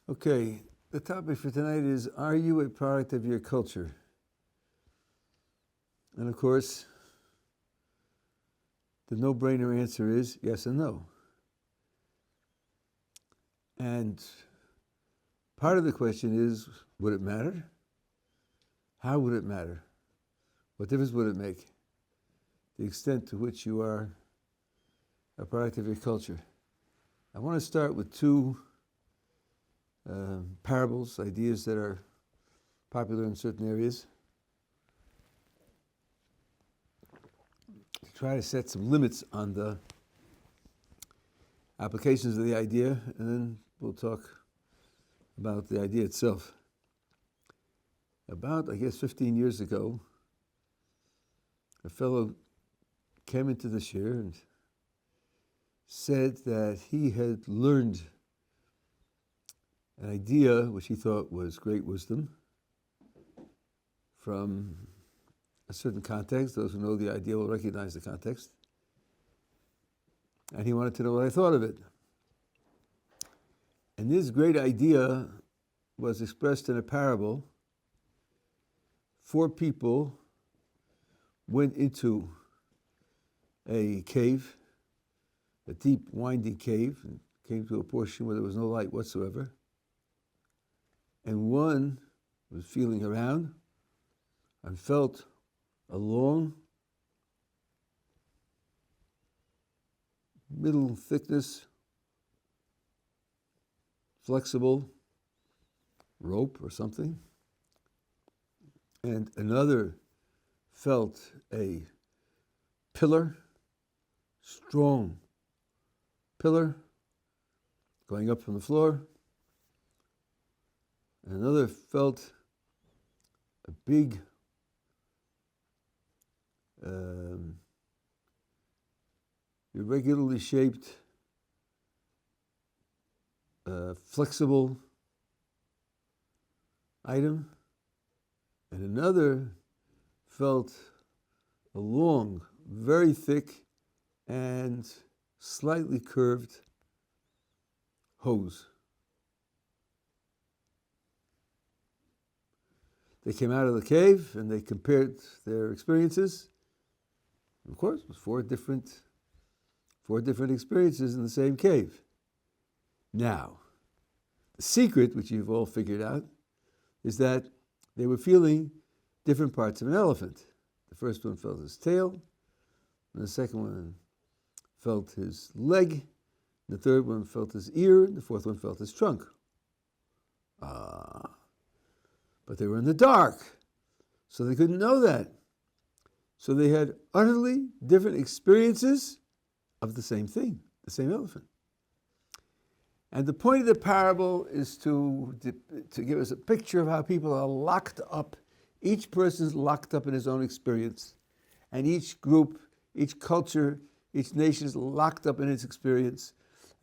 Okay, the topic for tonight is, are you a product of your culture? And of course, the no-brainer answer is yes and no. And part of the question is, would it matter? How would it matter? What difference would it make? The extent to which you are a product of your culture. I want to start with two parables, ideas that are popular in certain areas, to try to set some limits on the applications of the idea, and then we'll talk about the idea itself. About, 15 years ago, a fellow came into the shir and said that he had learned an idea which he thought was great wisdom from a certain context. Those who know the idea will recognize the context. And he wanted to know what I thought of it. And this great idea was expressed in a parable. 4 people went into a cave, a deep, winding cave, and came to a portion where there was no light whatsoever. And one was feeling around and felt a long, middle thickness, flexible rope or something. And another felt a pillar, strong pillar, going up from the floor. And another felt a big irregularly shaped, flexible item. And another felt a long, very thick, and slightly curved hose. They came out of the cave and they compared their experiences. Of course, it was four different experiences in the same cave. Now, the secret, which you've all figured out, is that they were feeling different parts of an elephant. The first one felt his tail, and the second one felt his leg, the third one felt his ear, and the fourth one felt his trunk. But they were in the dark, so they couldn't know that. So they had utterly different experiences of the same thing, the same elephant. And the point of the parable is to give us a picture of how people are locked up. Each person's locked up in his own experience. And each group, each culture, each nation is locked up in its experience.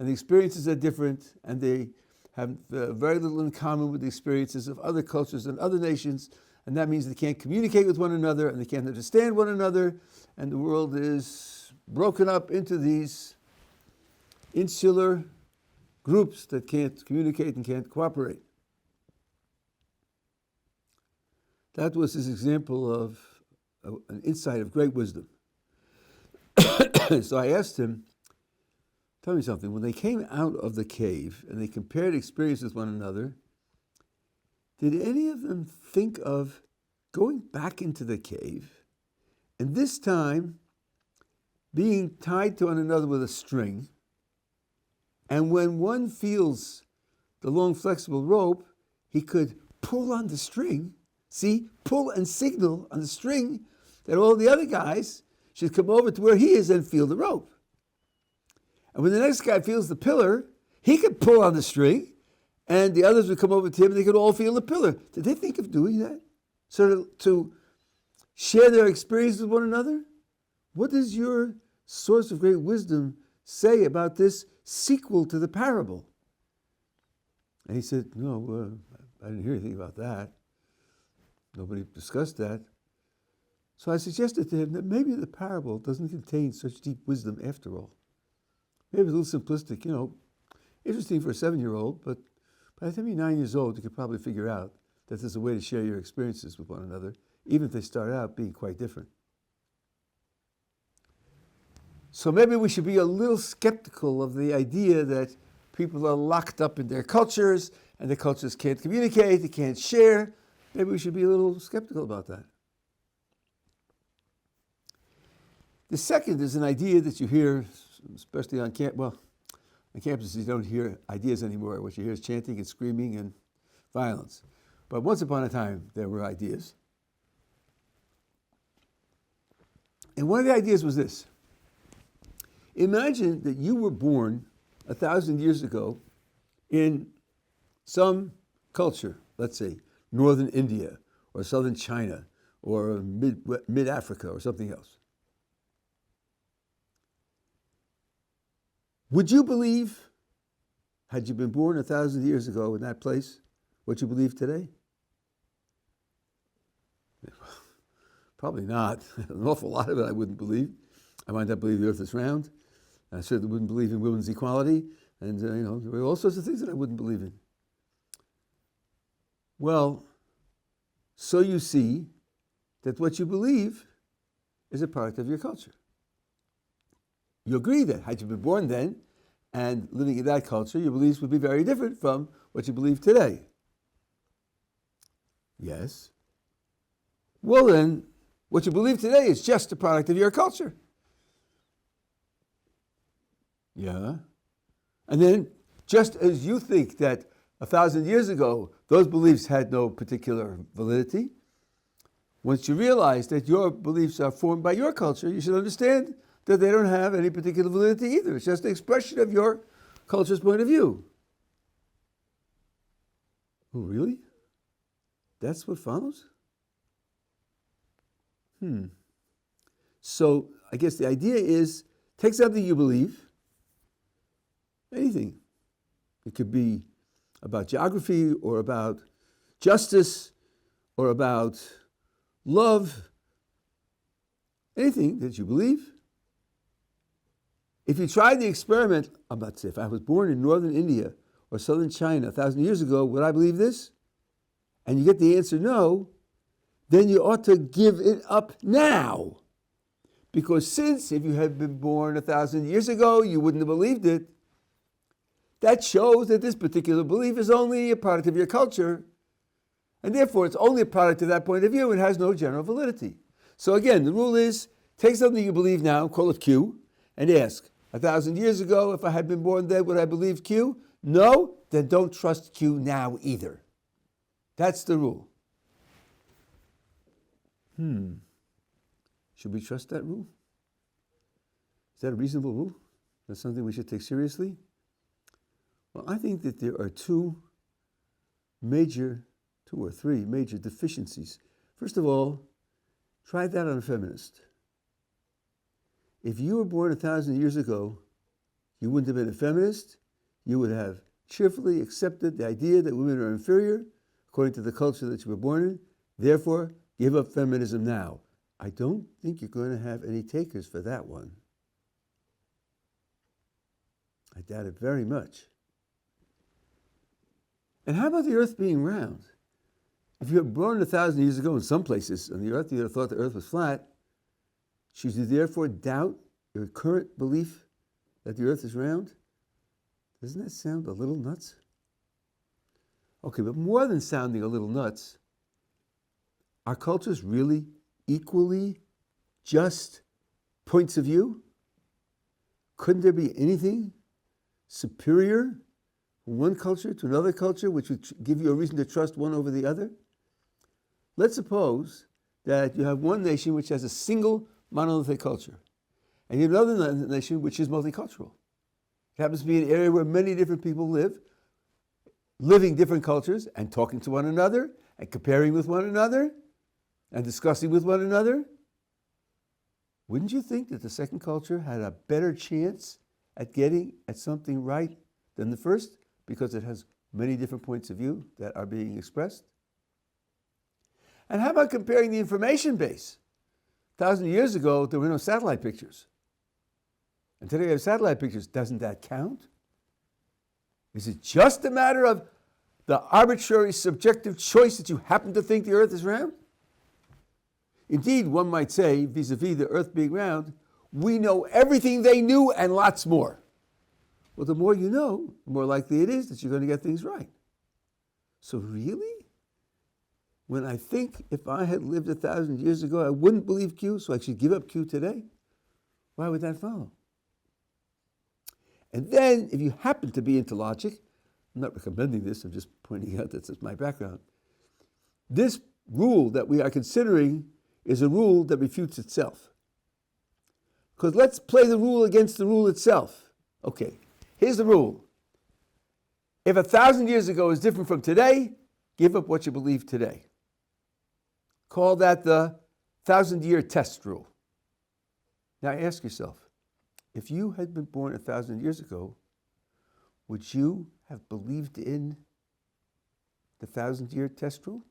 And the experiences are different, and they have very little in common with the experiences of other cultures and other nations, and that means they can't communicate with one another, and they can't understand one another, and the world is broken up into these insular groups that can't communicate and can't cooperate. That was his example of an insight of great wisdom. So I asked him, tell me something, when they came out of the cave and they compared experiences with one another, did any of them think of going back into the cave and this time being tied to one another with a string, and when one feels the long flexible rope, he could pull on the string, pull and signal on the string that all the other guys should come over to where he is and feel the rope. And when the next guy feels the pillar, he could pull on the string, and the others would come over to him, and they could all feel the pillar. Did they think of doing that? So to share their experience with one another? What does your source of great wisdom say about this sequel to the parable? And he said, no, I didn't hear anything about that. Nobody discussed that. So I suggested to him that maybe the parable doesn't contain such deep wisdom after all. Maybe it's a little simplistic, interesting for a 7-year-old, but By the time you're 9 years old, you could probably figure out that there's a way to share your experiences with one another, even if they start out being quite different. So maybe we should be a little skeptical of the idea that people are locked up in their cultures and the cultures can't communicate, they can't share. Maybe we should be a little skeptical about that. The second is an idea that you hear, especially on campuses you don't hear ideas anymore. What you hear is chanting and screaming and violence. But once upon a time, there were ideas. And one of the ideas was this. Imagine that you were born 1,000 years ago in some culture, let's say northern India or southern China or mid-Africa or something else. Would you believe, had you been born 1,000 years ago in that place, what you believe today? Probably not. An awful lot of it I wouldn't believe. I might not believe the earth is round. I certainly wouldn't believe in women's equality. And, there were all sorts of things that I wouldn't believe in. Well, so you see that what you believe is a product of your culture. You agree that had you been born then and living in that culture, your beliefs would be very different from what you believe today. Yes. Well then, what you believe today is just a product of your culture. Yeah. And then, just as you think that 1,000 years ago, those beliefs had no particular validity, once you realize that your beliefs are formed by your culture, you should understand that they don't have any particular validity either. It's just an expression of your culture's point of view. Oh, really? That's what follows? So I guess the idea is, take something you believe, anything. It could be about geography or about justice or about love, anything that you believe. If you tried the experiment, I'm about to say, if I was born in northern India or southern China 1,000 years ago, would I believe this? And you get the answer no, then you ought to give it up now. Because since if you had been born 1,000 years ago, you wouldn't have believed it, that shows that this particular belief is only a product of your culture, and therefore it's only a product of that point of view and has no general validity. So again, the rule is, take something you believe now, call it Q, and ask, 1,000 years ago, if I had been born then, would I believe Q? No? Then don't trust Q now either. That's the rule. Should we trust that rule? Is that a reasonable rule? That's something we should take seriously? Well, I think that there are two or three major deficiencies. First of all, try that on a feminist. If you were born 1,000 years ago, you wouldn't have been a feminist. You would have cheerfully accepted the idea that women are inferior according to the culture that you were born in. Therefore, give up feminism now. I don't think you're going to have any takers for that one. I doubt it very much. And how about the earth being round? If you were born 1,000 years ago in some places on the earth, you would have thought the earth was flat. Should you therefore doubt your current belief that the earth is round? Doesn't that sound a little nuts? Okay, but more than sounding a little nuts, are cultures really equally just points of view? Couldn't there be anything superior from one culture to another culture which would give you a reason to trust one over the other? Let's suppose that you have one nation which has a single monolithic culture, and you have another nation which is multicultural. It happens to be an area where many different people live, living different cultures and talking to one another and comparing with one another and discussing with one another. Wouldn't you think that the second culture had a better chance at getting at something right than the first because it has many different points of view that are being expressed? And how about comparing the information base? 1,000 years ago, there were no satellite pictures. And today we have satellite pictures. Doesn't that count? Is it just a matter of the arbitrary subjective choice that you happen to think the earth is round? Indeed, one might say, vis-a-vis the earth being round, we know everything they knew and lots more. Well, the more you know, the more likely it is that you're going to get things right. So really? When I think if I had lived 1,000 years ago, I wouldn't believe Q, so I should give up Q today? Why would that follow? And then, if you happen to be into logic, I'm not recommending this, I'm just pointing out that it's my background. This rule that we are considering is a rule that refutes itself. Because let's play the rule against the rule itself. Okay, here's the rule. If 1,000 years ago is different from today, give up what you believe today. Call that the 1,000-year test rule. Now ask yourself, if you had been born 1,000 years ago, would you have believed in the 1,000-year test rule?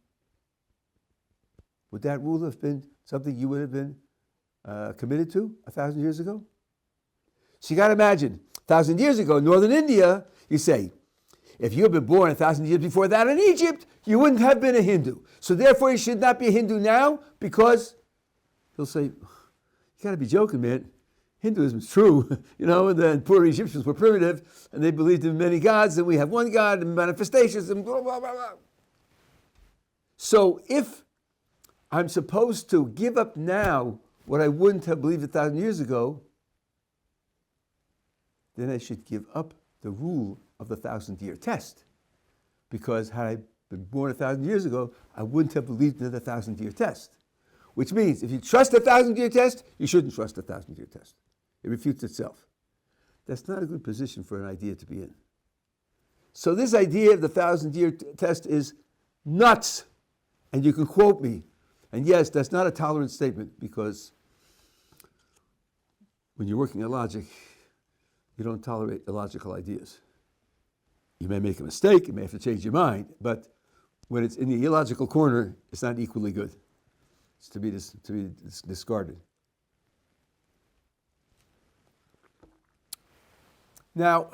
Would that rule have been something you would have been committed to 1,000 years ago? So you got to imagine, 1,000 years ago in northern India, you say, if you had been born 1,000 years before that in Egypt, you wouldn't have been a Hindu. So therefore you should not be a Hindu now, because he'll say, you got to be joking, man. Hinduism is true, and then poor Egyptians were primitive, and they believed in many gods, and we have one God, and manifestations, and blah, blah, blah, blah. So if I'm supposed to give up now what I wouldn't have believed 1,000 years ago, then I should give up the rule of the 1,000-year test. Because had I been born 1,000 years ago, I wouldn't have believed in the 1,000-year test. Which means if you trust the 1,000-year test, you shouldn't trust the 1,000-year test. It refutes itself. That's not a good position for an idea to be in. So this idea of the 1,000-year test is nuts. And you can quote me. And yes, that's not a tolerant statement, because when you're working on logic, you don't tolerate illogical ideas. You may make a mistake, you may have to change your mind, but when it's in the illogical corner, it's not equally good. It's to be discarded. Now,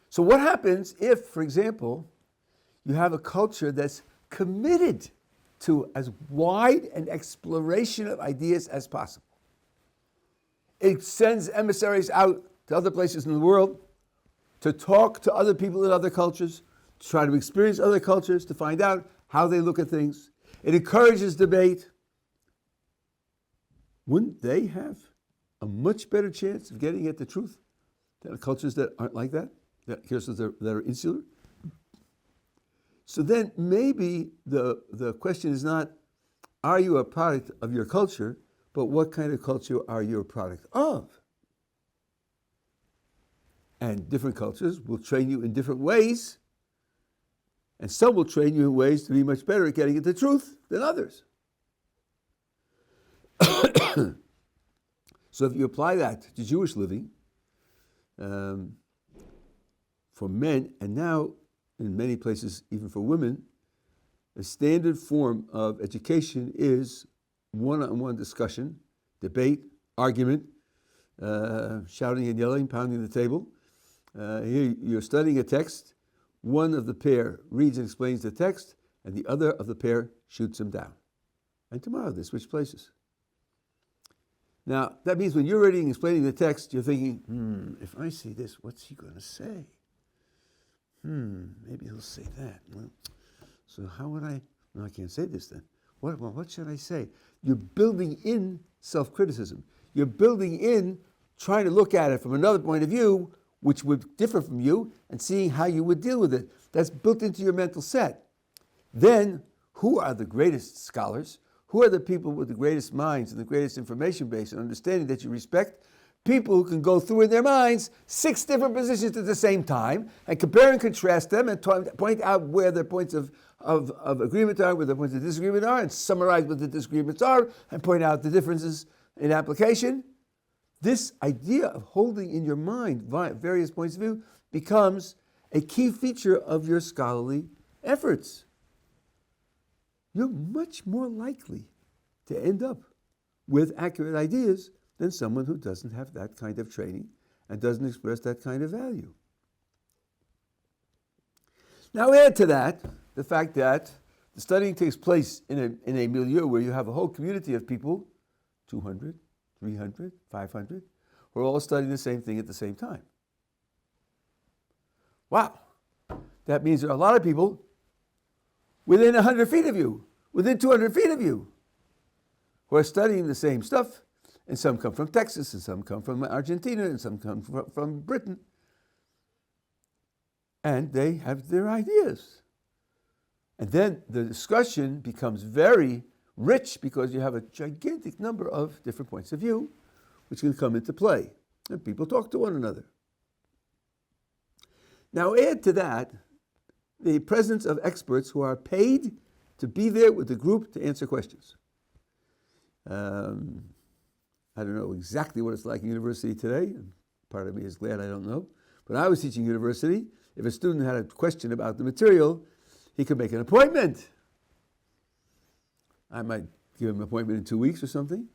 so what happens if, for example, you have a culture that's committed to as wide an exploration of ideas as possible? It sends emissaries out to other places in the world to talk to other people in other cultures, to try to experience other cultures, to find out how they look at things. It encourages debate. Wouldn't they have a much better chance of getting at the truth than cultures that aren't like that, cultures that are insular? So then maybe the question is not, are you a product of your culture, but what kind of culture are you a product of? And different cultures will train you in different ways, and some will train you in ways to be much better at getting at the truth than others. So if you apply that to Jewish living, for men, and now in many places even for women, the standard form of education is one-on-one discussion, debate, argument, shouting and yelling, pounding the table. Here you're studying a text. One of the pair reads and explains the text, and the other of the pair shoots him down. And tomorrow they switch places. Now, that means when you're reading and explaining the text, you're thinking, if I say this, what's he going to say? Maybe he'll say that. Well, so how would I? No, I can't say this then. What should I say? You're building in self-criticism. You're building in trying to look at it from another point of view, which would differ from you, and seeing how you would deal with it. That's built into your mental set. Then, who are the greatest scholars? Who are the people with the greatest minds and the greatest information base and understanding that you respect? People who can go through in their minds 6 different positions at the same time and compare and contrast them and point out where their points of agreement are, where their points of disagreement are, and summarize what the disagreements are and point out the differences in application. This idea of holding in your mind various points of view becomes a key feature of your scholarly efforts. You're much more likely to end up with accurate ideas than someone who doesn't have that kind of training and doesn't express that kind of value. Now add to that the fact that the studying takes place in a milieu where you have a whole community of people, 200, 300, 500, who are all studying the same thing at the same time. Wow. That means there are a lot of people within 100 feet of you, within 200 feet of you, who are studying the same stuff, and some come from Texas, and some come from Argentina, and some come from Britain. And they have their ideas. And then the discussion becomes very rich because you have a gigantic number of different points of view which can come into play. And people talk to one another. Now add to that the presence of experts who are paid to be there with the group to answer questions. I don't know exactly what it's like in university today. Part of me is glad I don't know. When I was teaching university, if a student had a question about the material, he could make an appointment. I might give him an appointment in 2 weeks or something.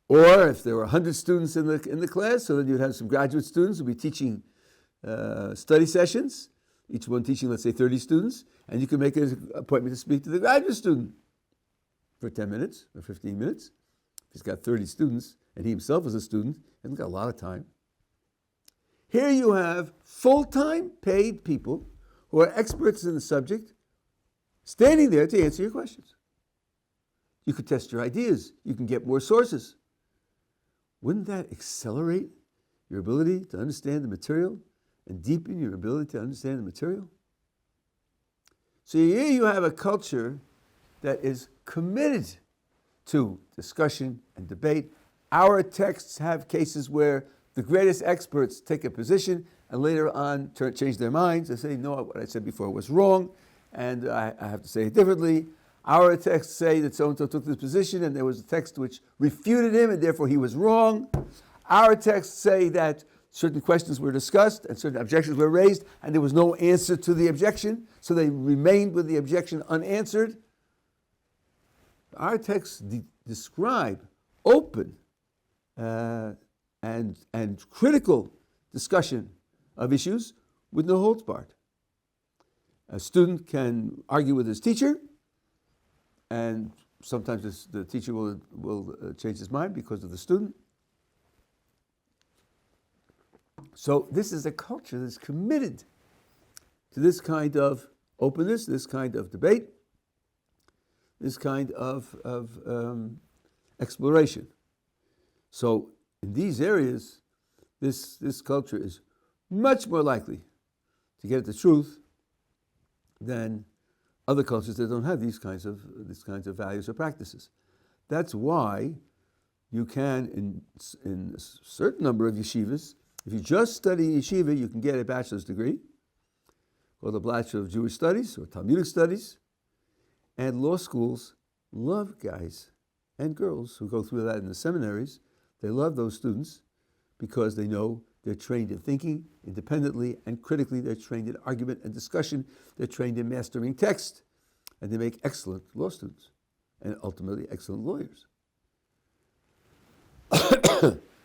Or if there were 100 students in the class, so then you'd have some graduate students who would be teaching study sessions, each one teaching, let's say, 30 students, and you could make an appointment to speak to the graduate student for 10 minutes or 15 minutes. If he's got 30 students, and he himself is a student, he hasn't got a lot of time. Here you have full-time paid people who are experts in the subject, standing there to answer your questions. You could test your ideas. You can get more sources. Wouldn't that accelerate your ability to understand the material and deepen your ability to understand the material? So here you have a culture that is committed to discussion and debate. Our texts have cases where the greatest experts take a position and later on change their minds and say, no, what I said before was wrong, and I have to say it differently. Our texts say that so-and-so took this position and there was a text which refuted him and therefore he was wrong. Our texts say that certain questions were discussed and certain objections were raised and there was no answer to the objection, so they remained with the objection unanswered. Our texts describe open and critical discussion of issues with no holds barred. A student can argue with his teacher, and sometimes the teacher will change his mind because of the student. So this is a culture that's committed to this kind of openness, this kind of debate, this kind of exploration. So in these areas, this culture is much more likely to get at the truth than other cultures that don't have these kinds of values or practices. That's why you can, in a certain number of yeshivas, if you just study yeshiva, you can get a bachelor's degree, or the Bachelor of Jewish Studies, or Talmudic Studies, and law schools love guys and girls who go through that in the seminaries. They love those students because they know they're trained in thinking independently and critically. They're trained in argument and discussion. They're trained in mastering text. And they make excellent law students and ultimately excellent lawyers.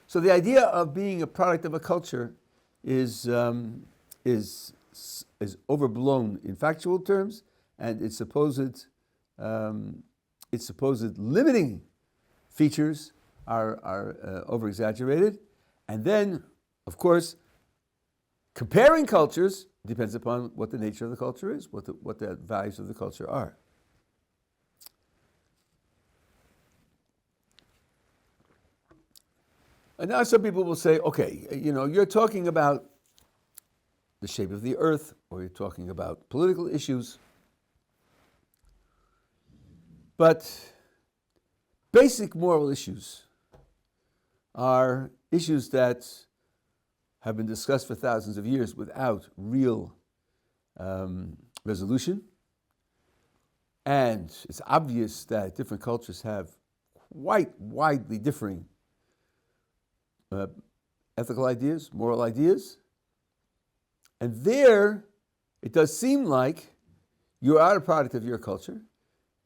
So the idea of being a product of a culture is overblown in factual terms, and its supposed limiting features are over-exaggerated. And then, of course, comparing cultures depends upon what the nature of the culture is, what the values of the culture are. And now some people will say, okay, you're talking about the shape of the earth, or you're talking about political issues, but basic moral issues are issues that have been discussed for thousands of years without real resolution. And it's obvious that different cultures have quite widely differing ethical ideas, moral ideas. And there, it does seem like you are a product of your culture,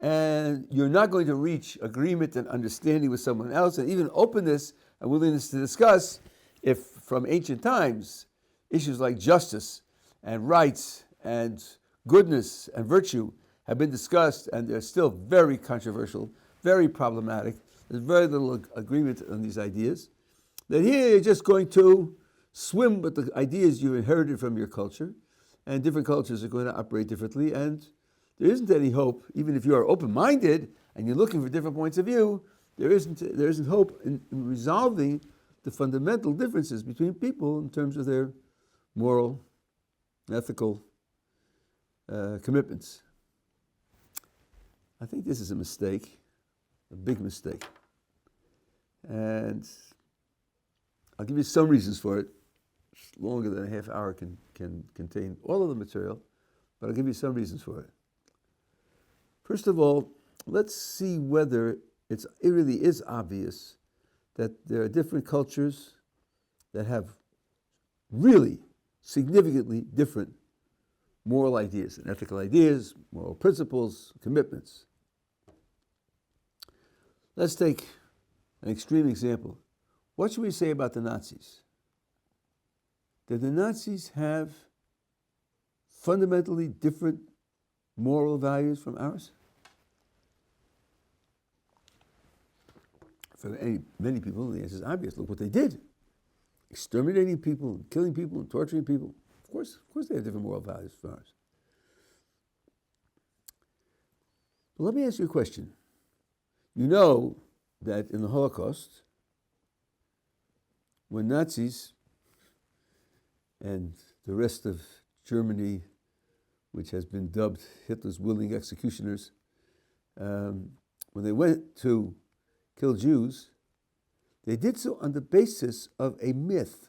and you're not going to reach agreement and understanding with someone else, and even openness and willingness to discuss, if from ancient times, issues like justice and rights and goodness and virtue have been discussed, and they're still very controversial, very problematic. There's very little agreement on these ideas. That here you're just going to swim with the ideas you inherited from your culture, and different cultures are going to operate differently, and there isn't any hope, even if you are open-minded and you're looking for different points of view, there isn't hope in resolving the fundamental differences between people in terms of their moral, ethical commitments. I think this is a mistake, a big mistake. And I'll give you some reasons for it. It's longer than a half hour can contain all of the material, but I'll give you some reasons for it. First of all, let's see whether it really is obvious that there are different cultures that have really significantly different moral ideas and ethical ideas, moral principles, commitments. Let's take an extreme example. What should we say about the Nazis? Did the Nazis have fundamentally different moral values from ours? For many people, the answer is obvious. Look what they did. Exterminating people, killing people, and torturing people. Of course they have different moral values from ours. But let me ask you a question. You know that in the Holocaust, when Nazis and the rest of Germany, which has been dubbed Hitler's willing executioners, when they went to kill Jews, they did so on the basis of a myth.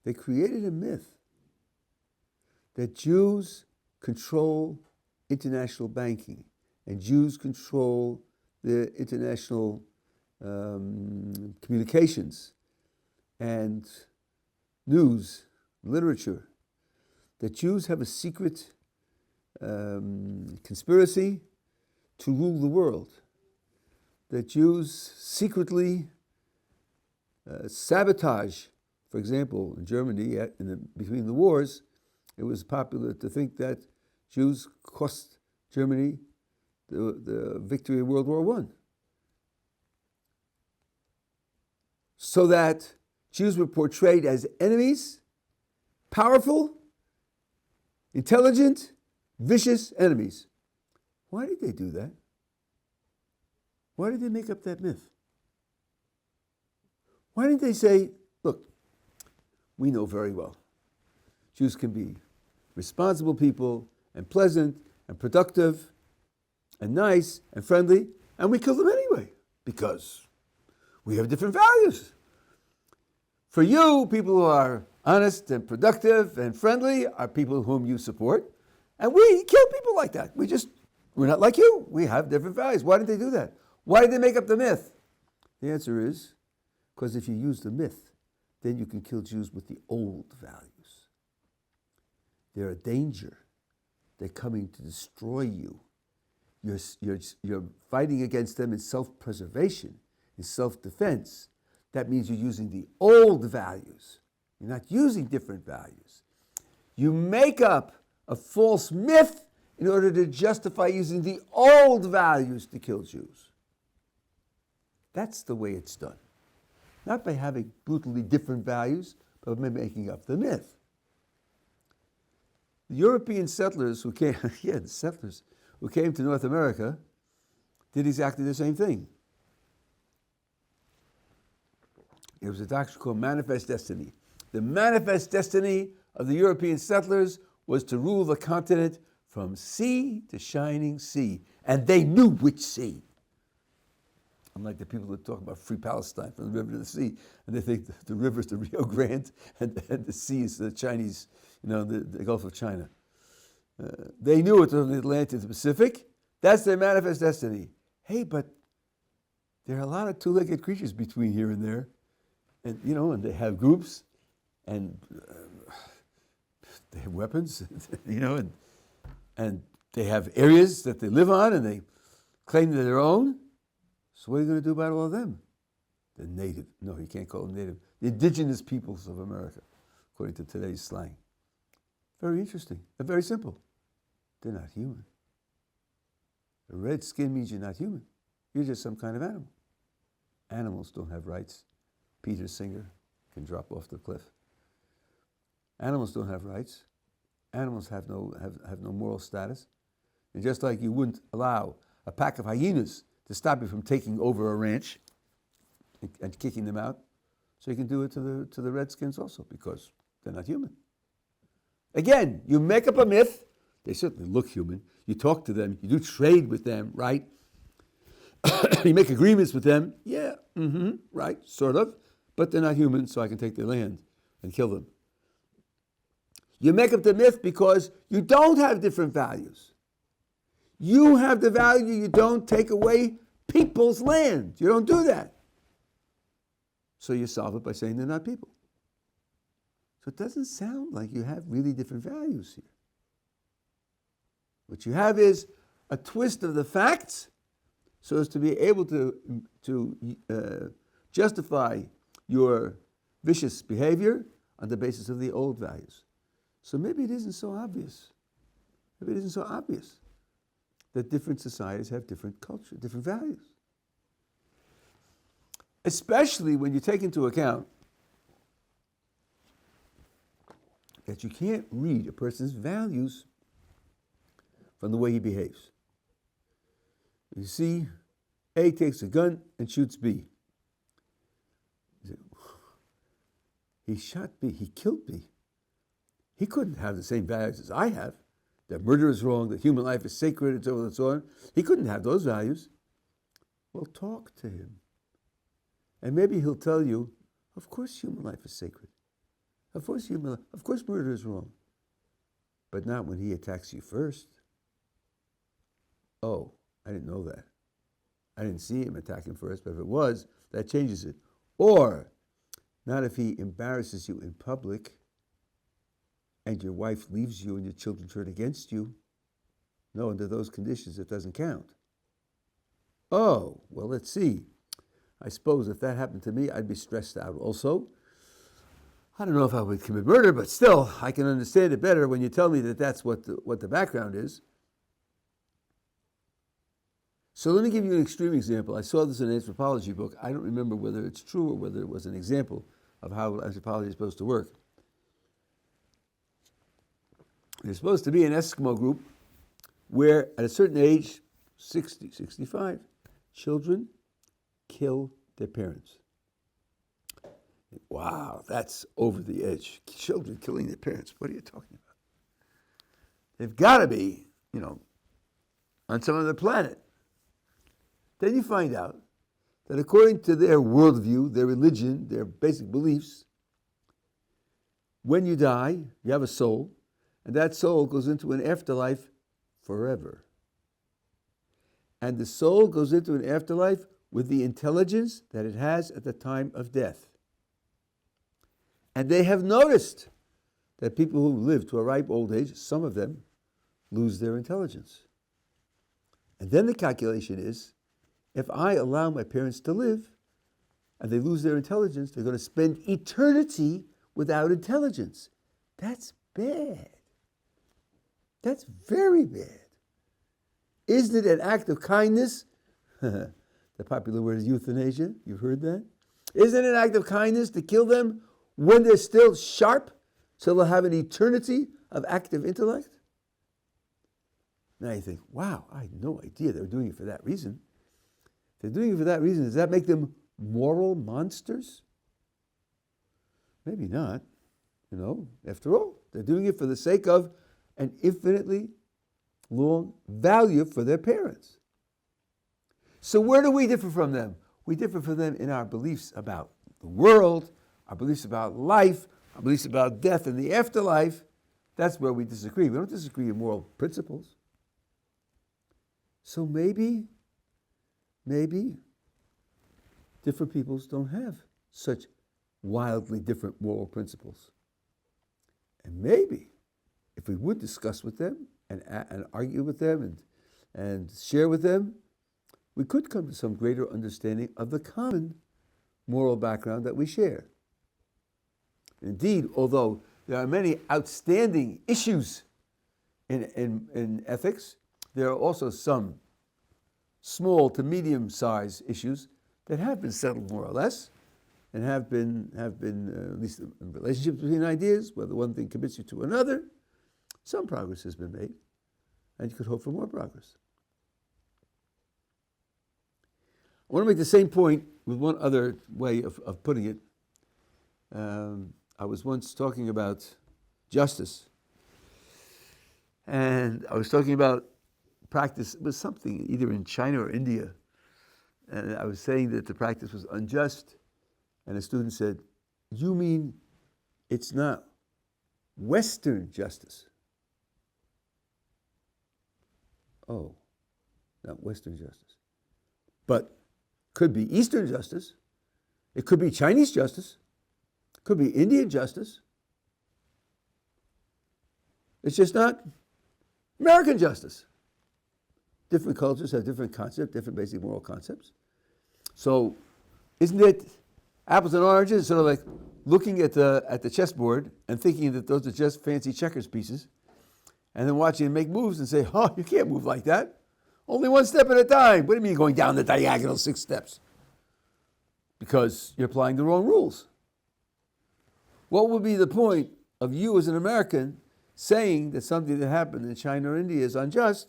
They created a myth that Jews control international banking and Jews control the international communications and news, literature, that Jews have a secret conspiracy to rule the world, that Jews secretly sabotage. For example, in Germany, between the wars, it was popular to think that Jews cost Germany the victory in World War I. So that Jews were portrayed as enemies, powerful, intelligent, vicious enemies. Why did they do that? Why did they make up that myth? Why didn't they say, look, we know very well Jews can be responsible people and pleasant and productive and nice and friendly, and we kill them anyway because we have different values. For you, people who are honest and productive and friendly are people whom you support, and we kill people like that. We're not like you. We have different values. Why did they do that? Why did they make up the myth? The answer is because if you use the myth, then you can kill Jews with the old values. They're a danger. They're coming to destroy you. You're fighting against them in self-preservation, in self-defense. That means you're using the old values. You're not using different values. You make up a false myth in order to justify using the old values to kill Jews. That's the way it's done. Not by having brutally different values, but by making up the myth. The European settlers who came, who came to North America did exactly the same thing. It was a doctrine called manifest destiny. The manifest destiny of the European settlers was to rule the continent from sea to shining sea. And they knew which sea. Unlike the people that talk about free Palestine from the river to the sea, and they think the river is the Rio Grande and the sea is the Chinese, the Gulf of China. They knew it was the Atlantic and the Pacific. That's their manifest destiny. Hey, but there are a lot of two-legged creatures between here and there. And, and they have groups, and they have weapons, and they have areas that they live on, and they claim they're their own. So what are you going to do about all of them? The native, no, you can't call them native, the indigenous peoples of America, according to today's slang. Very interesting. Very simple. They're not human. A red skin means you're not human. You're just some kind of animal. Animals don't have rights. Peter Singer can drop off the cliff. Animals don't have rights. Animals have no moral status. And just like you wouldn't allow a pack of hyenas to stop you from taking over a ranch and kicking them out, so you can do it to the redskins also, because they're not human. Again, you make up a myth. They certainly look human. You talk to them. You do trade with them, right? You make agreements with them. Yeah, right, sort of. But they're not human, so I can take their land and kill them. You make up the myth because you don't have different values. You have the value, you don't take away people's land. You don't do that. So you solve it by saying they're not people. So it doesn't sound like you have really different values here. What you have is a twist of the facts so as to be able to justify your vicious behavior on the basis of the old values. So maybe it isn't so obvious. Maybe it isn't so obvious that different societies have different culture, different values. Especially when you take into account that you can't read a person's values from the way he behaves. You see, A takes a gun and shoots B. He shot B, he killed B. He couldn't have the same values as I have. That murder is wrong, that human life is sacred, and so on and so on. He couldn't have those values. Well, talk to him. And maybe he'll tell you, of course human life is sacred. Of course murder is wrong. But not when he attacks you first. Oh, I didn't know that. I didn't see him attack him first, but if it was, that changes it. Or, not if he embarrasses you in public and your wife leaves you and your children turn against you. No, under those conditions, it doesn't count. Oh, well, let's see. I suppose if that happened to me, I'd be stressed out also. I don't know if I would commit murder, but still, I can understand it better when you tell me that that's what the background is. So let me give you an extreme example. I saw this in an anthropology book. I don't remember whether it's true or whether it was an example of how anthropology is supposed to work. There's supposed to be an Eskimo group where at a certain age, 60, 65, children kill their parents. Wow, that's over the edge. Children killing their parents. What are you talking about? They've got to be, on some other planet. Then you find out that according to their worldview, their religion, their basic beliefs, when you die, you have a soul, and that soul goes into an afterlife forever. And the soul goes into an afterlife with the intelligence that it has at the time of death. And they have noticed that people who live to a ripe old age, some of them, lose their intelligence. And then the calculation is, if I allow my parents to live and they lose their intelligence, they're going to spend eternity without intelligence. That's bad. That's very bad. Isn't it an act of kindness? The popular word is euthanasia. You've heard that? Isn't it an act of kindness to kill them when they're still sharp, so they'll have an eternity of active intellect? Now you think, wow, I had no idea they were doing it for that reason. If they're doing it for that reason, does that make them moral monsters? Maybe not. After all, they're doing it for the sake of an infinitely long value for their parents. So where do we differ from them? We differ from them in our beliefs about the world, our beliefs about life, our beliefs about death and the afterlife. That's where we disagree. We don't disagree in moral principles. So maybe different peoples don't have such wildly different moral principles. And maybe if we would discuss with them and argue with them and share with them, we could come to some greater understanding of the common moral background that we share. Indeed, although there are many outstanding issues in ethics. There are also some small to medium-sized issues that have been settled more or less, and have been at least in relationships between ideas, whether one thing commits you to another. Some progress has been made, and you could hope for more progress. I want to make the same point with one other way of putting it. I was once talking about justice, and I was talking about practice. It was something either in China or India, and I was saying that the practice was unjust, and a student said, "You mean it's not Western justice?" Oh, not Western justice. But could be Eastern justice. It could be Chinese justice. It could be Indian justice. It's just not American justice. Different cultures have different concepts, different basic moral concepts. So isn't it apples and oranges? Sort of like looking at the chessboard and thinking that those are just fancy checkers pieces, and then watching him make moves and say, "Oh, you can't move like that. Only one step at a time." What do you mean going down the diagonal 6 steps? Because you're applying the wrong rules. What would be the point of you as an American saying that something that happened in China or India is unjust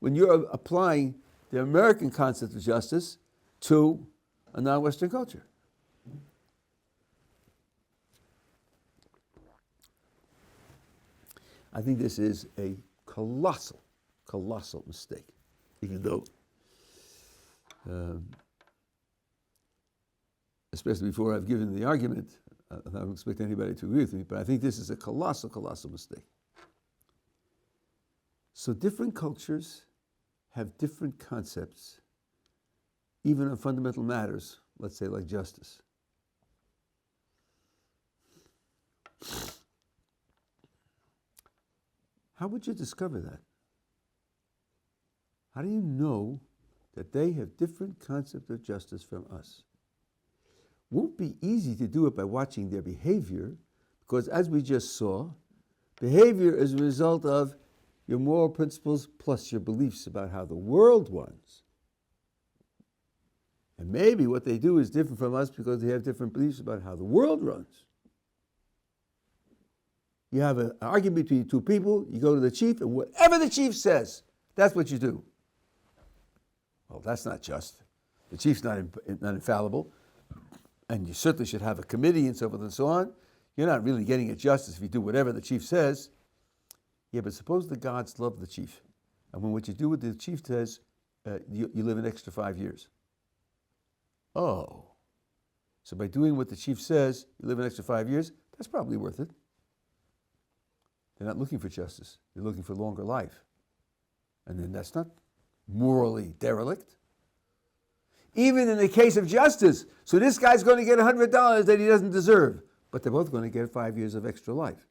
when you're applying the American concept of justice to a non-Western culture? I think this is a colossal mistake, even though, especially before I've given the argument, I don't expect anybody to agree with me, but I think this is a colossal mistake. So different cultures have different concepts, even on fundamental matters, let's say like justice. How would you discover that? How do you know that they have different concepts of justice from us? Won't be easy to do it by watching their behavior, because as we just saw, behavior is a result of your moral principles plus your beliefs about how the world runs. And maybe what they do is different from us because they have different beliefs about how the world runs. You have an argument between two people, you go to the chief, and whatever the chief says, that's what you do. Well, that's not just. The chief's not infallible, and you certainly should have a committee and so forth and so on. You're not really getting at justice if you do whatever the chief says. Yeah, but suppose the gods love the chief, and when what you do what the chief says, you live an extra 5 years. Oh, so by doing what the chief says, you live an extra 5 years, that's probably worth it. They're not looking for justice. They're looking for longer life. And then that's not morally derelict. Even in the case of justice, so this guy's going to get $100 that he doesn't deserve, but they're both going to get 5 years of extra life.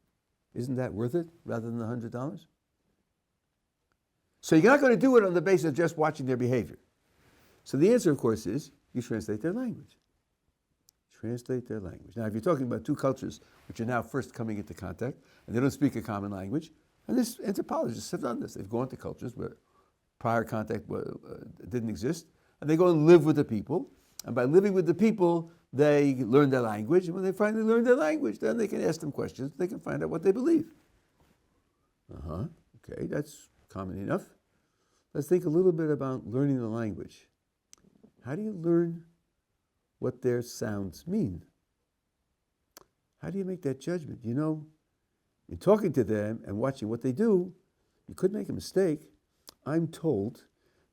Isn't that worth it rather than the $100? So you're not going to do it on the basis of just watching their behavior. So the answer, of course, is you translate their language. Translate their language. Now, if you're talking about two cultures which are now first coming into contact, and they don't speak a common language, and this anthropologists have done this. They've gone to cultures where prior contact didn't exist, and they go and live with the people, and by living with the people, they learn their language, and when they finally learn their language, then they can ask them questions, they can find out what they believe. Okay, that's common enough. Let's think a little bit about learning the language. How do you learn what their sounds mean? How do you make that judgment? You know, in talking to them and watching what they do, you could make a mistake. I'm told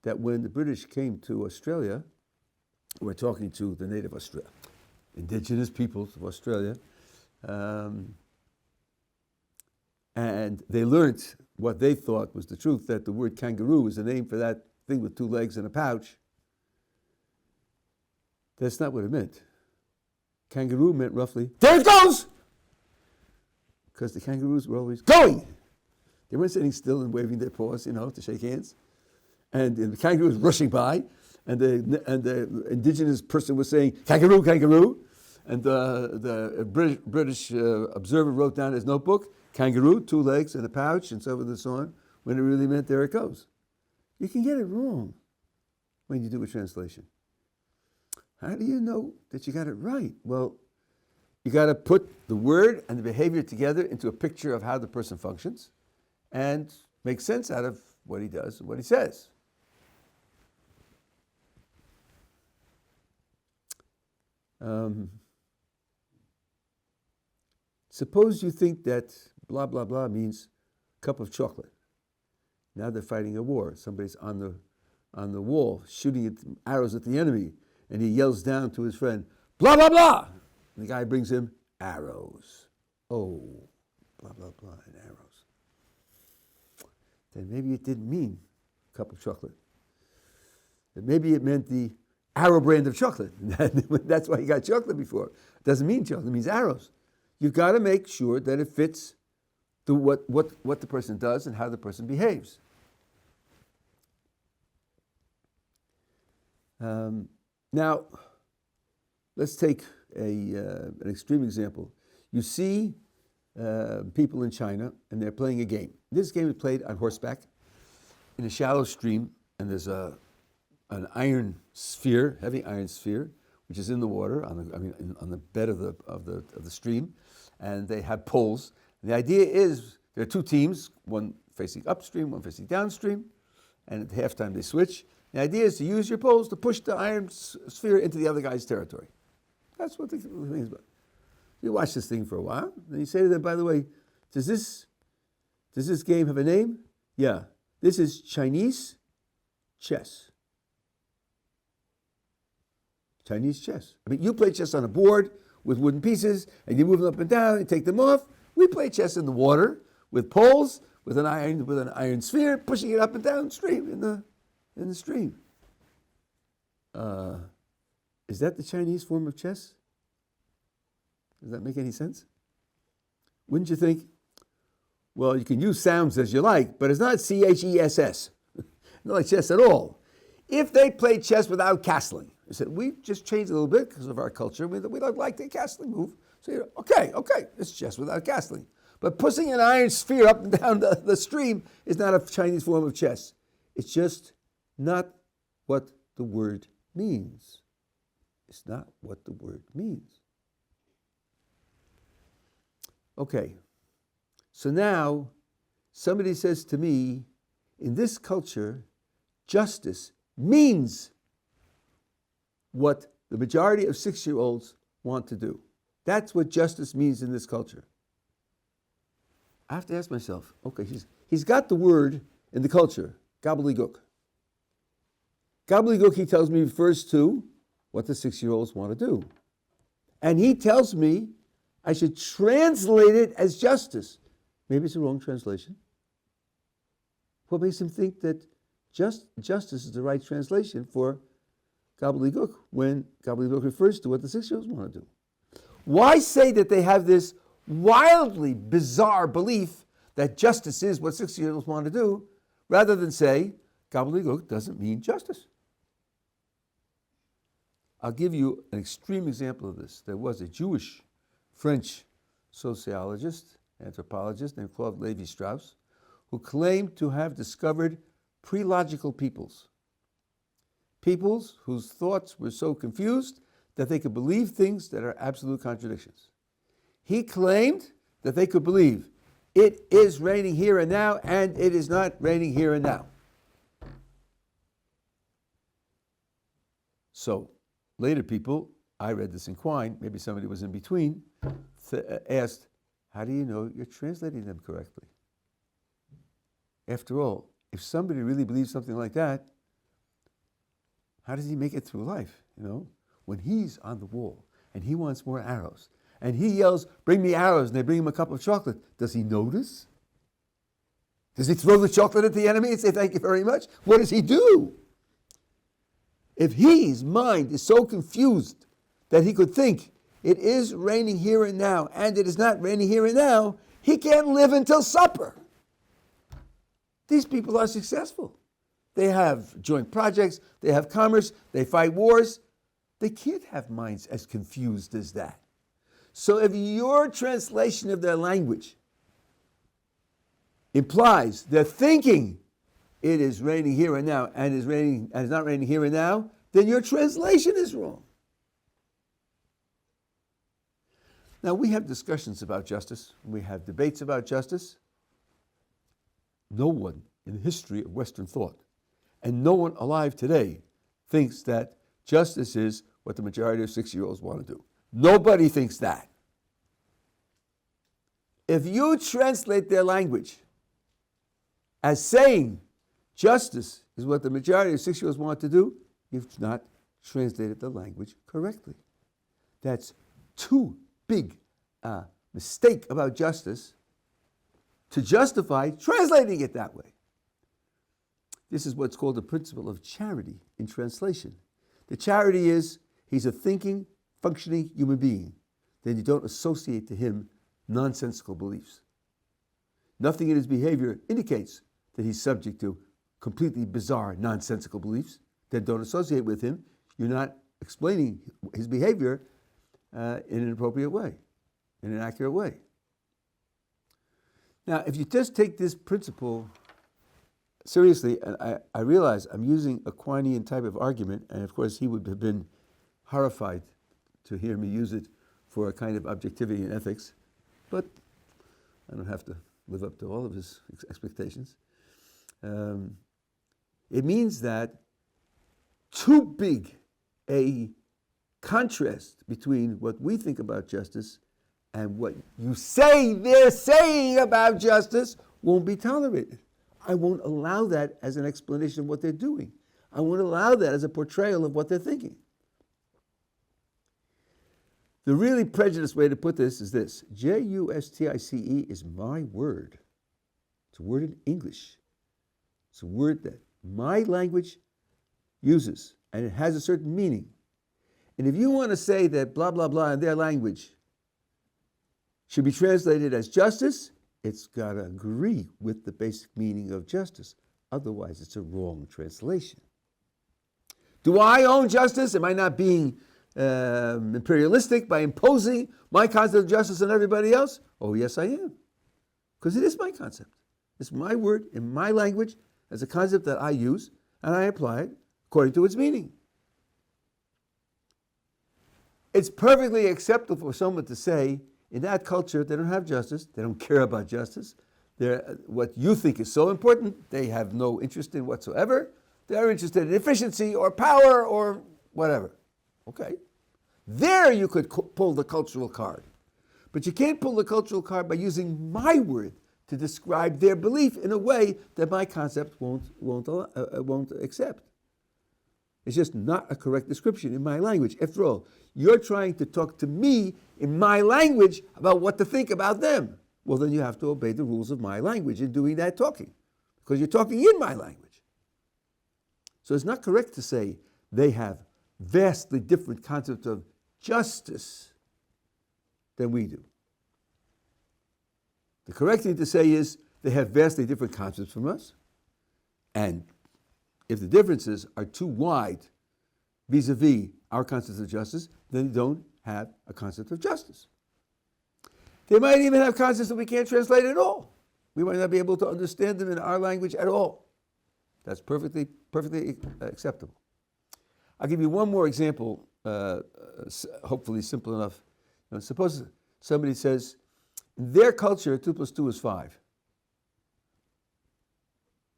that when the British came to Australia, we're talking to the native indigenous peoples of Australia, and they learned what they thought was the truth, that the word kangaroo is a name for that thing with 2 legs and a pouch. That's not what it meant. Kangaroo meant roughly, there it goes! Because the kangaroos were always going. They weren't sitting still and waving their paws, to shake hands. And the kangaroo was rushing by, and the indigenous person was saying, kangaroo, kangaroo. And the British observer wrote down his notebook, kangaroo, 2 legs and a pouch, and so forth and so on, when it really meant there it goes. You can get it wrong when you do a translation. How do you know that you got it right? Well, you got to put the word and the behavior together into a picture of how the person functions and make sense out of what he does and what he says. Suppose you think that blah, blah, blah means cup of chocolate. Now they're fighting a war. Somebody's on the wall shooting arrows at the enemy, and he yells down to his friend, blah, blah, blah. And the guy brings him arrows. Oh, blah, blah, blah, and arrows. Then maybe it didn't mean cup of chocolate. Maybe it meant the arrow brand of chocolate. That's why he got chocolate before. It doesn't mean chocolate, it means arrows. You've got to make sure that it fits what the person does and how the person behaves. Now, let's take an extreme example. You see people in China, and they're playing a game. This game is played on horseback in a shallow stream, and there's an iron sphere, heavy iron sphere, which is in the water on the bed of the stream, and they have poles. And the idea is there are 2 teams, one facing upstream, one facing downstream, and at halftime they switch. The idea is to use your poles to push the iron sphere into the other guy's territory. That's what the thing is about. You watch this thing for a while, and you say to them, by the way, does this game have a name? Yeah, this is Chinese chess. Chinese chess. I mean, you play chess on a board with wooden pieces, and you move them up and down and take them off. We play chess in the water with poles, with an iron sphere, pushing it up and down stream in the stream. Is that the Chinese form of chess? Does that make any sense? Wouldn't you think, well, you can use sounds as you like, but it's not chess. Not like chess at all. If they played chess without castling, they said, we just changed a little bit because of our culture. We don't like the castling move. So you're, okay, it's chess without castling. But pushing an iron sphere up and down the stream is not a Chinese form of chess. It's just not what the word means. It's not what the word means. Okay, so now somebody says to me, in this culture, justice means what the majority of 6-year-olds want to do. That's what justice means in this culture. I have to ask myself, okay, he's got the word in the culture, gobbledygook. Gobbledygook, he tells me, refers to what the 6-year-olds want to do. And he tells me I should translate it as justice. Maybe it's a wrong translation. What makes him think that justice is the right translation for gobbledygook when gobbledygook refers to what the 6-year-olds want to do? Why say that they have this wildly bizarre belief that justice is what 6-year-olds want to do, rather than say gobbledygook doesn't mean justice? I'll give you an extreme example of this. There was a Jewish French sociologist, anthropologist named Claude Lévi-Strauss, who claimed to have discovered pre-logical peoples. Peoples whose thoughts were so confused that they could believe things that are absolute contradictions. He claimed that they could believe it is raining here and now, and it is not raining here and now. So later people, I read this in Quine, maybe somebody was in between, asked, how do you know you're translating them correctly? After all, if somebody really believes something like that, how does he make it through life? When he's on the wall and he wants more arrows and he yells, bring me arrows, and they bring him a cup of chocolate, does he notice? Does he throw the chocolate at the enemy and say, thank you very much? What does he do? If his mind is so confused that he could think it is raining here and now and it is not raining here and now, he can't live until supper. These people are successful. They have joint projects, they have commerce, they fight wars. They can't have minds as confused as that. So if your translation of their language implies they're thinking it is raining here and now and is raining and it's not raining here and now, then your translation is wrong. Now, we have discussions about justice. We have debates about justice. No one in the history of Western thought, and no one alive today, thinks that justice is what the majority of 6-year-olds want to do. Nobody thinks that. If you translate their language as saying justice is what the majority of 6-year-olds want to do, you've not translated the language correctly. That's too big mistake about justice to justify translating it that way. This is what's called the principle of charity in translation. The charity is he's a thinking, functioning human being. Then you don't associate to him nonsensical beliefs. Nothing in his behavior indicates that he's subject to completely bizarre, nonsensical beliefs. Then don't associate with him. You're not explaining his behavior in an appropriate way, in an accurate way. Now, if you just take this principle seriously, and I realize I'm using a Quinian type of argument, and of course he would have been horrified to hear me use it for a kind of objectivity in ethics, but I don't have to live up to all of his expectations. It means that too big a contrast between what we think about justice and what you say they're saying about justice won't be tolerated. I won't allow that as an explanation of what they're doing. I won't allow that as a portrayal of what they're thinking. The really prejudiced way to put this is this. Justice is my word. It's a word in English. It's a word that my language uses, and it has a certain meaning. And if you want to say that blah, blah, blah in their language should be translated as justice, it's got to agree with the basic meaning of justice. Otherwise, it's a wrong translation. Do I own justice? Am I not being imperialistic by imposing my concept of justice on everybody else? Oh, yes, I am. Because it is my concept. It's my word in my language as a concept that I use, and I apply it according to its meaning. It's perfectly acceptable for someone to say, in that culture, they don't have justice, they don't care about justice. What you think is so important, they have no interest in whatsoever. They're interested in efficiency or power or whatever. Okay. There you could pull the cultural card. But you can't pull the cultural card by using my word to describe their belief in a way that my concept won't accept. It's just not a correct description in my language. After all, you're trying to talk to me in my language about what to think about them. Well, then you have to obey the rules of my language in doing that talking, because you're talking in my language. So it's not correct to say they have vastly different concepts of justice than we do. The correct thing to say is they have vastly different concepts from us, and if the differences are too wide vis-a-vis our concept of justice, then they don't have a concept of justice. They might even have concepts that we can't translate at all. We might not be able to understand them in our language at all. That's perfectly acceptable. I'll give you one more example, hopefully simple enough. Now, suppose somebody says, in their culture, 2 + 2 is 5.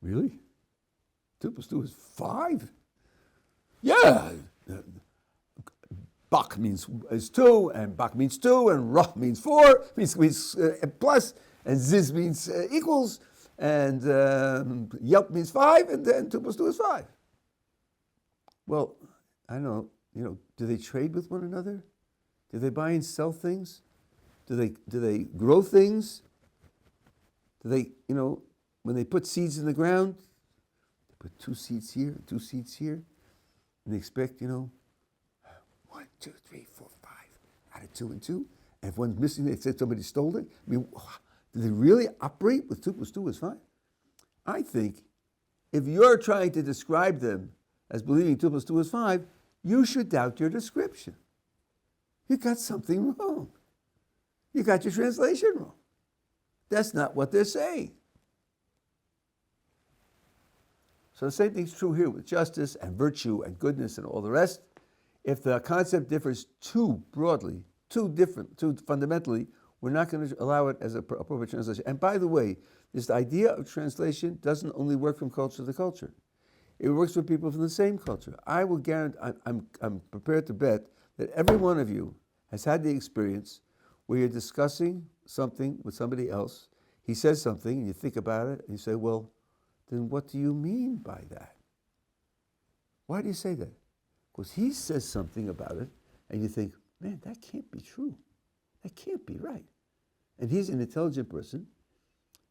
Really? 2 + 2 is 5? Yeah. Bak is 2, and Bak means 2, and Ra means 4, means plus, and Ziz means equals, and Yelp means 5, and then 2 + 2 is 5. Well, I don't know, do they trade with one another? Do they buy and sell things? Do they grow things? Do they, when they put seeds in the ground, they put 2 seeds here, 2 seeds here, and they expect, 1, 2, 3, 4, 5, out of 2 and 2. And if one's missing, they say somebody stole it. I mean, do they really operate with 2 + 2 is 5? I think if you're trying to describe them as believing 2 + 2 is 5, you should doubt your description. You got something wrong. You got your translation wrong. That's not what they're saying. So the same thing's true here with justice and virtue and goodness and all the rest. If the concept differs too broadly, too fundamentally, we're not going to allow it as a appropriate translation. And by the way, this idea of translation doesn't only work from culture to culture. It works for people from the same culture. I will guarantee, I'm prepared to bet that every one of you has had the experience where you're discussing something with somebody else. He says something, and you think about it, and you say, well, then what do you mean by that? Why do you say that? Because he says something about it, and you think, man, that can't be true. That can't be right. And he's an intelligent person,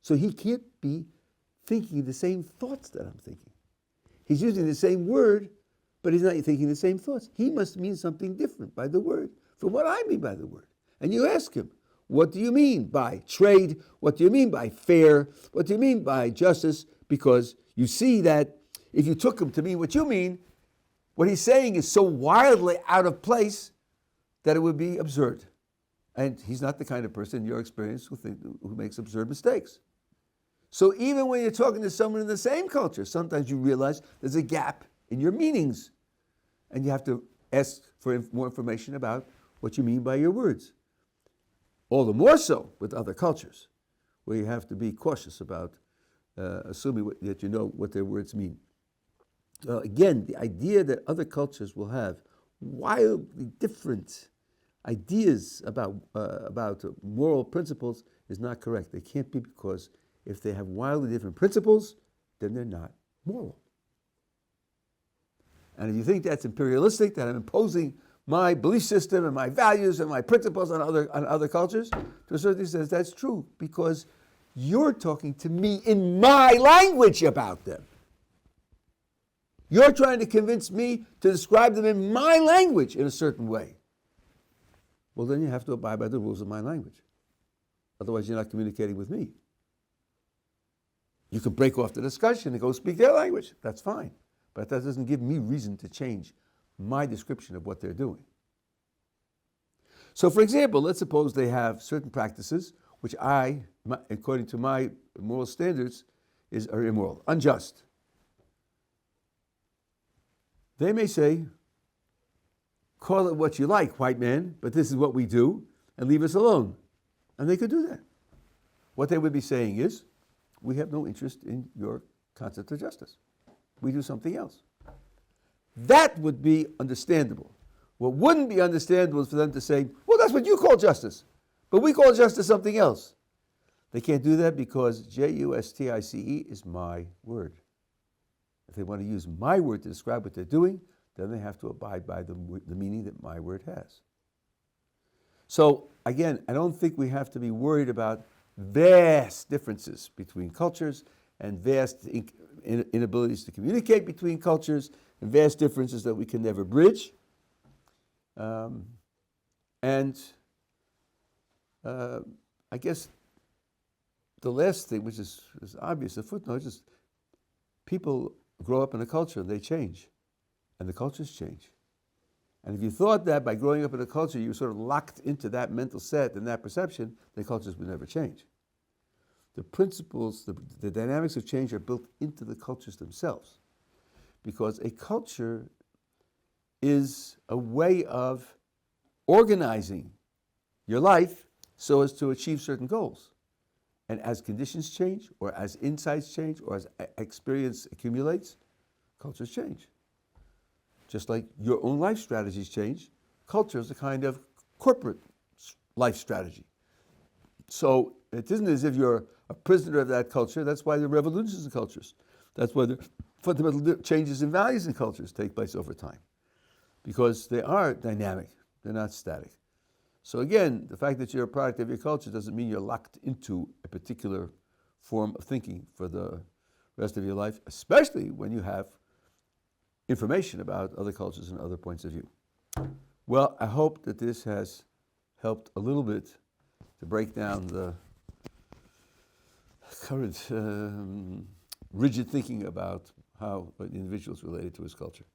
so he can't be thinking the same thoughts that I'm thinking. He's using the same word, but he's not thinking the same thoughts. He must mean something different by the word from what I mean by the word. And you ask him, what do you mean by trade? What do you mean by fair? What do you mean by justice? Because you see that if you took him to mean what you mean, what he's saying is so wildly out of place that it would be absurd. And he's not the kind of person in your experience who makes absurd mistakes. So even when you're talking to someone in the same culture, sometimes you realize there's a gap in your meanings. And you have to ask for more information about what you mean by your words. All the more so with other cultures, where you have to be cautious about assuming that you know what their words mean. Again, the idea that other cultures will have wildly different ideas about moral principles is not correct. They can't be, because if they have wildly different principles, then they're not moral. And if you think that's imperialistic, that I'm imposing my belief system and my values and my principles on other cultures, to a certain extent that's true, because you're talking to me in my language about them. You're trying to convince me to describe them in my language in a certain way. Well, then you have to abide by the rules of my language. Otherwise, you're not communicating with me. You can break off the discussion and go speak their language. That's fine. But that doesn't give me reason to change my description of what they're doing. So, for example, let's suppose they have certain practices which according to my moral standards, are immoral, unjust. They may say, call it what you like, white man, but this is what we do, and leave us alone. And they could do that. What they would be saying is, we have no interest in your concept of justice. We do something else. That would be understandable. What wouldn't be understandable is for them to say, well, that's what you call justice, but we call justice something else. They can't do that because justice is my word. If they want to use my word to describe what they're doing, then they have to abide by the meaning that my word has. So, again, I don't think we have to be worried about vast differences between cultures and vast inabilities to communicate between cultures and vast differences that we can never bridge. I guess the last thing, which is obvious, a footnote, is just people grow up in a culture, they change, and the cultures change. And if you thought that by growing up in a culture you were sort of locked into that mental set and that perception, the cultures would never change. The principles, the dynamics of change are built into the cultures themselves, because a culture is a way of organizing your life so as to achieve certain goals. And as conditions change, or as insights change, or as experience accumulates, cultures change. Just like your own life strategies change, culture is a kind of corporate life strategy. So it isn't as if you're a prisoner of that culture. That's why there are revolutions in cultures. That's why the fundamental changes in values in cultures take place over time. Because they are dynamic, they're not static. So again, the fact that you're a product of your culture doesn't mean you're locked into a particular form of thinking for the rest of your life, especially when you have information about other cultures and other points of view. Well, I hope that this has helped a little bit to break down the current rigid thinking about how an individual is related to his culture.